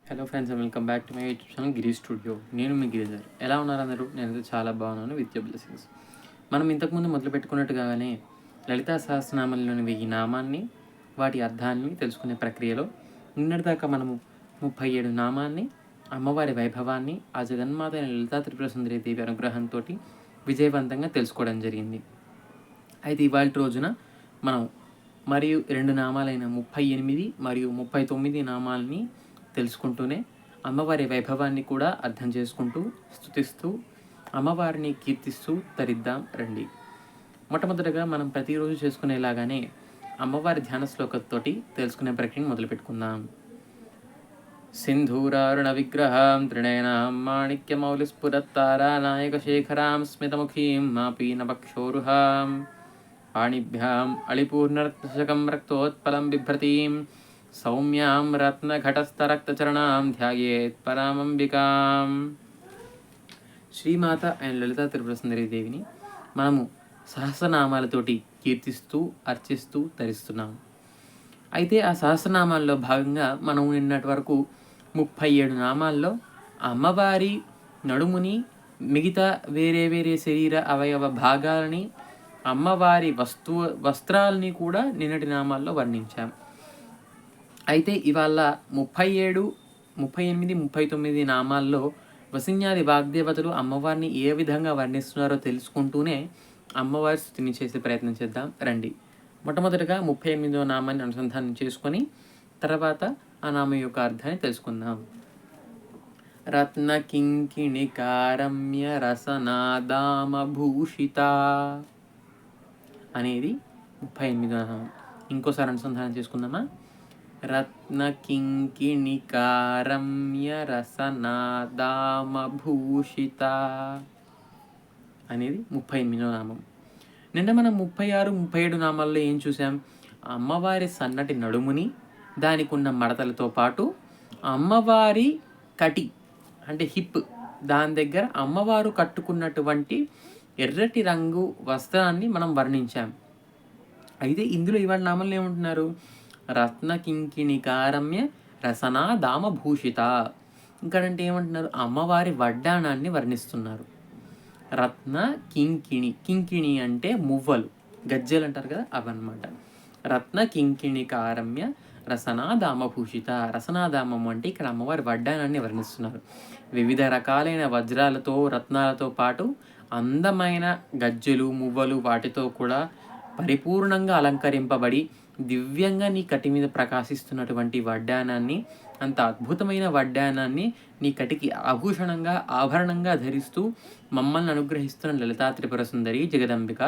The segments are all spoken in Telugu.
Hello friends and welcome back to my YouTube channel Giri studio. నేను మీ గిరిధర్. ఎలా ఉన్నారు అందరూ? నేనైతే చాలా బాగున్నాను విత్ యువర్ బ్లెస్సింగ్స్. మనం ఇంతకుముందు మొదలు పెట్టుకున్నట్టుగానే లలితా సహస్రనామంలోని 1000 నామాన్ని వాటి అర్థాన్ని తెలుసుకునే ప్రక్రియలో నిన్నటిదాకా మనము 37 నామాన్ని, అమ్మవారి వైభవాన్ని, ఆ జగన్మాత అయిన లలితా త్రిపుర సుందరి దేవి అనుగ్రహంతో విజయవంతంగా తెలుసుకోవడం జరిగింది. అయితే ఇవాళ రోజున మనం మరియు 2 నామాలైన 38 మరియు 39 నామాలని తెలుసుకుంటూనే అమ్మవారి వైభవాన్ని కూడా అర్థం చేసుకుంటూ స్తుతిస్తూ అమ్మవారిని కీర్తిస్తూ తరిద్దాం రండి. మొట్టమొదటగా మనం ప్రతిరోజు చేసుకునేలాగానే అమ్మవారి ధ్యాన శ్లోకంతోటి తెలుసుకునే ప్రక్రియను మొదలుపెట్టుకుందాం. సింధూరారుణ విగ్రహాం త్రినయనాం మాణిక్యమౌలిస్ఫురత్తారా నాయకశేఖరాం స్మితముఖీం మాపీనపక్షోరుహాం పాణిభ్యాం అళిపూర్ణరత్నశకం రక్తోత్పలం బిభ్రతీం సౌమ్యాం రత్నఘటస్థరక్తచరణాం ధ్యాయేత్ పరామంబికాం. శ్రీమాత అయిన లలితా త్రిపుర సుందరి దేవిని మనము సహస్రనామాలతోటి కీర్తిస్తూ అర్చిస్తూ ధరిస్తున్నాం. అయితే ఆ సహస్రనామాల్లో భాగంగా మనం నిన్నటి వరకు 37 నామాల్లో అమ్మవారి నడుముని, మిగతా వేరే వేరే శరీర అవయవ భాగాలని, అమ్మవారి వస్త్రాలని కూడా నిన్నటి నామాల్లో వర్ణించాం. అయితే ఇవాళ 37, 38, 39 నామాల్లో వసిన్యాది వాగ్దేవతలు అమ్మవారిని ఏ విధంగా వర్ణిస్తున్నారో తెలుసుకుంటూనే అమ్మవారి స్తుతిని చేసే ప్రయత్నం చేద్దాం రండి. మొట్టమొదటిగా 38వ నామాన్ని అనుసంధానం చేసుకొని తర్వాత ఆ నామం యొక్క అర్థాన్ని తెలుసుకుందాం. రత్న కింకిణికారమ్య రసనాదామభూషిత అనేది 38వ నామం. ఇంకోసారి అనుసంధానం చేసుకుందామా? రత్న కింకిణికారమ్య రసనాదామభూషిత అనేది 38వ నామం. నిన్న మనం 36, 37 నామాల్లో ఏం చూసాం? అమ్మవారి సన్నటి నడుముని, దానికి ఉన్న మడతలతో పాటు అమ్మవారి కటి అంటే హిప్, దాని దగ్గర అమ్మవారు కట్టుకున్నటువంటి ఎర్రటి రంగు వస్త్రాన్ని మనం వర్ణించాం. అయితే ఇందులో ఇవాళ నామంలో ఏమంటున్నారు? రత్న కింకిణికారమ్య రసనా దామభూషిత. ఇంకంటే ఏమంటున్నారు? అమ్మవారి వడ్డాణాన్ని వర్ణిస్తున్నారు. రత్న కింకిణి, కింకిణి అంటే మువ్వలు, గజ్జెలు అంటారు కదా, అవన్నమాట. రత్న కింకిణికారమ్య రసనాదామభూషిత. రసనాదామం అంటే ఇక్కడ అమ్మవారి వడ్డానాన్ని వర్ణిస్తున్నారు. వివిధ రకాలైన వజ్రాలతో, రత్నాలతో పాటు అందమైన గజ్జెలు, మువ్వలు వాటితో కూడా పరిపూర్ణంగా అలంకరింపబడి దివ్యంగా నీ కటి మీద ప్రకాశిస్తున్నటువంటి వడ్డానాన్ని, అంత అద్భుతమైన వడ్డానాన్ని నీ కటికి ఆభూషణంగా, ఆభరణంగా ధరిస్తూ మమ్మల్ని అనుగ్రహిస్తున్న లలితా త్రిపుర సుందరి జగదంబిక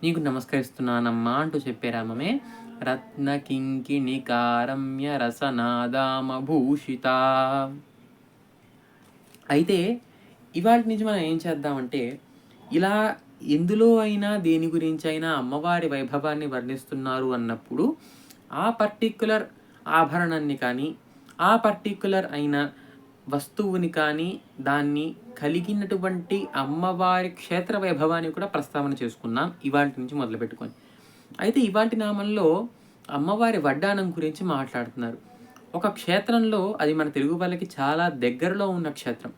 నీకు నమస్కరిస్తున్నానమ్మా అంటూ చెప్పే రామమే రత్న కింకిణికారమ్య రసనాదామభూషిత. అయితే ఇవాళ నుంచి మనం ఏం చేద్దామంటే, ఇలా ఎందులో అయినా దేని గురించి అయినా అమ్మవారి వైభవాన్ని వర్ణిస్తున్నారు అన్నప్పుడు ఆ పర్టిక్యులర్ ఆభరణాన్ని కానీ, ఆ పర్టిక్యులర్ అయిన వస్తువుని కానీ, దాన్ని కలిగినటువంటి అమ్మవారి క్షేత్ర వైభవాన్ని కూడా ప్రస్తావన చేసుకున్నాం ఇవాటి నుంచి మొదలుపెట్టుకొని. అయితే ఇవాటి నామంలో అమ్మవారి వడ్డానం గురించి మాట్లాడుతున్నారు. ఒక క్షేత్రంలో, అది మన తెలుగు వాళ్ళకి చాలా దగ్గరలో ఉన్న క్షేత్రం,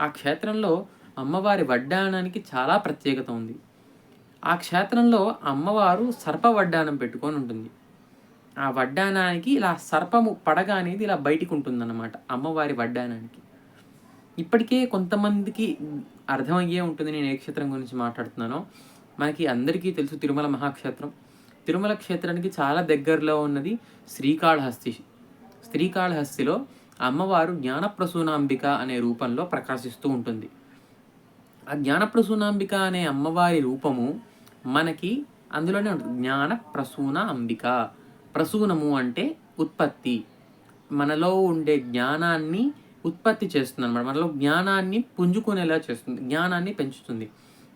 ఆ క్షేత్రంలో అమ్మవారి వడ్డానానికి చాలా ప్రత్యేకత ఉంది. ఆ క్షేత్రంలో అమ్మవారు సర్ప వడ్డానం పెట్టుకొని ఉంటుంది. ఆ వడ్డానానికి ఇలా సర్పము పడగ అనేది ఇలా బయటికి ఉంటుందన్నమాట అమ్మవారి వడ్డానానికి. ఇప్పటికే కొంతమందికి అర్థమయ్యే ఉంటుంది నేను ఏ క్షేత్రం గురించి మాట్లాడుతున్నానో. మనకి అందరికీ తెలుసు తిరుమల మహాక్షేత్రం. తిరుమల క్షేత్రానికి చాలా దగ్గరలో ఉన్నది శ్రీకాళహస్తి. శ్రీకాళహస్తిలో అమ్మవారు జ్ఞానప్రసూనాంబిక అనే రూపంలో ప్రకాశిస్తూ ఉంటుంది. ఆ జ్ఞానప్రసూనాంబిక అనే అమ్మవారి రూపము మనకి అందులోనే ఉంటుంది. జ్ఞానప్రసూన అంబిక. ప్రసూనము అంటే ఉత్పత్తి, మనలో ఉండే జ్ఞానాన్ని ఉత్పత్తి చేస్తుంది అనమాట. మనలో జ్ఞానాన్ని పుంజుకునేలా చేస్తుంది, జ్ఞానాన్ని పెంచుతుంది.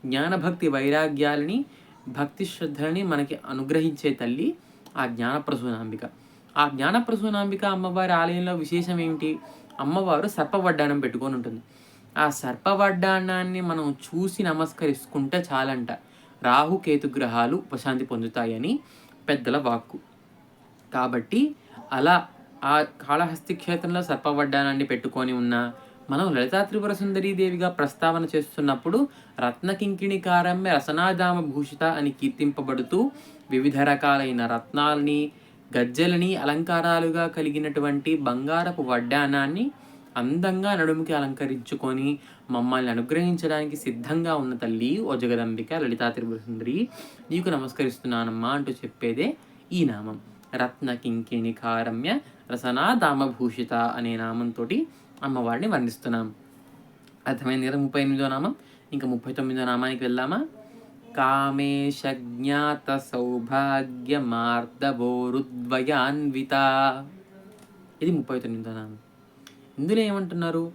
జ్ఞానభక్తి వైరాగ్యాలని, భక్తి శ్రద్ధలని మనకి అనుగ్రహించే తల్లి ఆ జ్ఞానప్రసూనాంబిక. ఆ జ్ఞానప్రసూనాంబిక అమ్మవారి ఆలయంలో విశేషం ఏమిటి? అమ్మవారు సర్పవడ్డానం పెట్టుకొని ఉంటుంది. ఆ సర్పవడ్డానాన్ని మనం చూసి నమస్కరించుకుంటే చాలంట రాహుకేతు గ్రహాలు ఉపశాంతి పొందుతాయని పెద్దల వాక్కు. కాబట్టి అలా ఆ కాళహస్తి క్షేత్రంలో సర్పవడ్డానాన్ని పెట్టుకొని ఉన్న మనం లలితా త్రిపుర సుందరీదేవిగా ప్రస్తావన చేస్తున్నప్పుడు రత్నకింకిణికారమ్య రసనాధామ భూషిత అని కీర్తింపబడుతూ వివిధ రకాలైన రత్నాలని గజ్జెలని అలంకారాలుగా కలిగినటువంటి బంగారపు వడ్డానాన్ని అందంగా నడుముకి అలంకరించుకొని మమ్మల్ని అనుగ్రహించడానికి సిద్ధంగా ఉన్న తల్లి ఓ జగదంబిక లలితా త్రిపుర సుందరి, నీకు నమస్కరిస్తున్నానమ్మా అంటూ చెప్పేదే ఈ నామం. రత్నకింకిణికారమ్య రసనాధామభూషిత అనే నామంతో అమ్మవారిని వర్ణిస్తున్నాం. అర్థమైంది కదా 38వ నామం. ఇంకా 39వ నామానికి వెళ్దామా? కామేశ జ్ఞాత సౌభాగ్య మార్దవోరుద్వయాన్విత. ఇది 39వ నామం. ఇందులో ఏమంటున్నారు?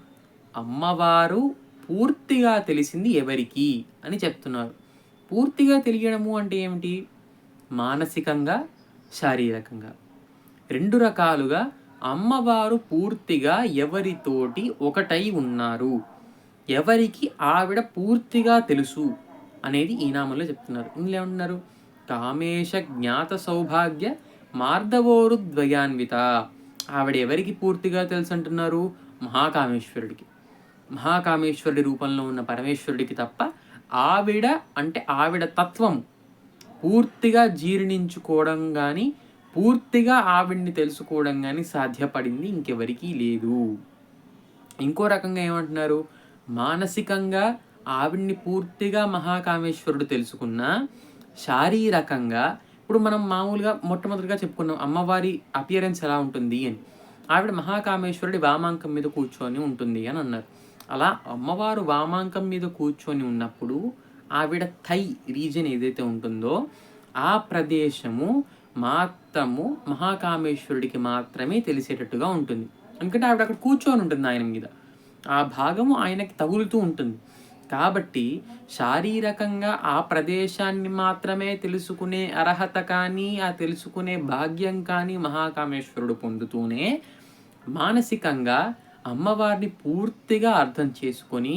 అమ్మవారు పూర్తిగా తెలిసింది ఎవరికి అని చెప్తున్నారు. పూర్తిగా తెలియడము అంటే ఏమిటి? మానసికంగా, శారీరకంగా 2 రకాలుగా అమ్మవారు పూర్తిగా ఎవరితోటి ఒకటై ఉన్నారు, ఎవరికి ఆవిడ పూర్తిగా తెలుసు అనేది ఈ నామంలో చెప్తున్నారు. ఇందులో ఏమంటున్నారు? కామేశ జ్ఞాత సౌభాగ్య మార్దవోరుద్వయాన్విత. ఆవిడ ఎవరికి పూర్తిగా తెలుసు అంటున్నారు? మహాకామేశ్వరుడికి. మహాకామేశ్వరుడి రూపంలో ఉన్న పరమేశ్వరుడికి తప్ప ఆవిడ అంటే ఆవిడ తత్వం పూర్తిగా జీర్ణించుకోవడం కానీ పూర్తిగా ఆవిడ్ని తెలుసుకోవడం కానీ సాధ్యపడింది ఇంకెవరికీ లేదు. ఇంకో రకంగా ఏమంటున్నారు? మానసికంగా ఆవిడ్ని పూర్తిగా మహాకామేశ్వరుడు తెలుసుకున్నా శారీరకంగా ఇప్పుడు మనం మామూలుగా మొట్టమొదటిగా చెప్పుకున్నాం అమ్మవారి అపియరెన్స్ ఎలా ఉంటుంది అని. ఆవిడ మహాకామేశ్వరుడి వామాంకం మీద కూర్చొని ఉంటుంది అని అన్నారు. అలా అమ్మవారు వామాంకం మీద కూర్చొని ఉన్నప్పుడు ఆవిడ థై రీజన్ ఏదైతే ఉంటుందో ఆ ప్రదేశము మాత్రము మహాకామేశ్వరుడికి మాత్రమే తెలిసేటట్టుగా ఉంటుంది. ఎందుకంటే ఆవిడ అక్కడ కూర్చొని ఉంటుంది ఆయన మీద, ఆ భాగము ఆయనకి తగులుతూ ఉంటుంది. కాబట్టి శారీరకంగా ఆ ప్రదేశాన్ని మాత్రమే తెలుసుకునే అర్హత కానీ ఆ తెలుసుకునే భాగ్యం కానీ మహాకామేశ్వరుడు పొందుతూనే మానసికంగా అమ్మవారిని పూర్తిగా అర్థం చేసుకొని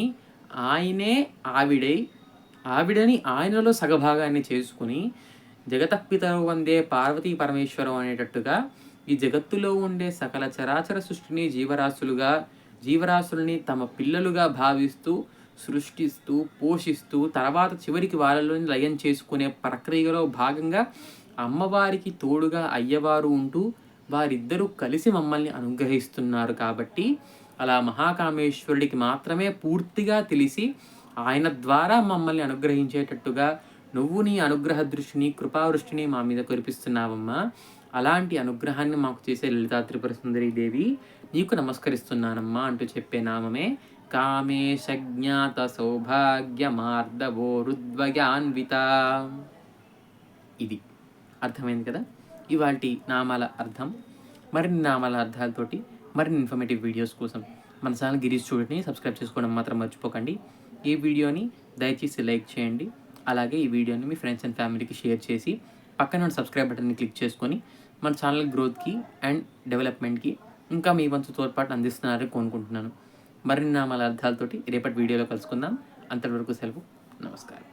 ఆయనే ఆవిడని ఆయనలో సగభాగాన్ని చేసుకుని జగతఃపితరౌ వందే పార్వతీ పరమేశ్వరం అనేటట్టుగా ఈ జగత్తులో ఉండే సకల చరాచర సృష్టిని జీవరాశులని తమ పిల్లలుగా భావిస్తూ సృష్టిస్తూ పోషిస్తూ తర్వాత చివరికి వాళ్ళలోని లయం చేసుకునే ప్రక్రియలో భాగంగా అమ్మవారికి తోడుగా అయ్యవారు ఉంటూ వారిద్దరూ కలిసి మమ్మల్ని అనుగ్రహిస్తున్నారు. కాబట్టి అలా మహాకామేశ్వరుడికి మాత్రమే పూర్తిగా తెలిసి ఆయన ద్వారా మమ్మల్ని అనుగ్రహించేటట్టుగా నువ్వు నీ అనుగ్రహ దృష్టిని కృపావృష్టిని మా మీద కురిపిస్తున్నావమ్మా. అలాంటి అనుగ్రహాన్ని మాకు చేసే లలితా త్రిపుర సుందరీ దేవి నీకు నమస్కరిస్తున్నానమ్మా అంటూ చెప్పే నామమే కామేశ జ్ఞాత సౌభాగ్య మార్దవోరుద్వయాన్విత. ఇది అర్థమైంది కదా ఇవాల్టి నామాల అర్థం. మరిన్ని నామాల అర్థాలతోటి మరిన్ని ఇన్ఫర్మేటివ్ వీడియోస్ కోసం మన ఛానల్ గిరీష్ చూడని సబ్స్క్రైబ్ చేసుకోవడం మాత్రం మర్చిపోకండి. ఈ వీడియోని దయచేసి లైక్ చేయండి. అలాగే ఈ వీడియోని మీ ఫ్రెండ్స్ అండ్ ఫ్యామిలీకి షేర్ చేసి పక్కన సబ్స్క్రైబ్ బటన్ని క్లిక్ చేసుకొని మన ఛానల్ గ్రోత్కి అండ్ డెవలప్మెంట్కి ఇంకా మీ వంతు తోడ్పాటు అందిస్తున్నారని కోరుకుంటున్నాను. మరిన్ని నామాల అర్థాలతోటి రేపటి వీడియోలో కలుసుకుందాం. అంతవరకు సెలవు. నమస్కారం.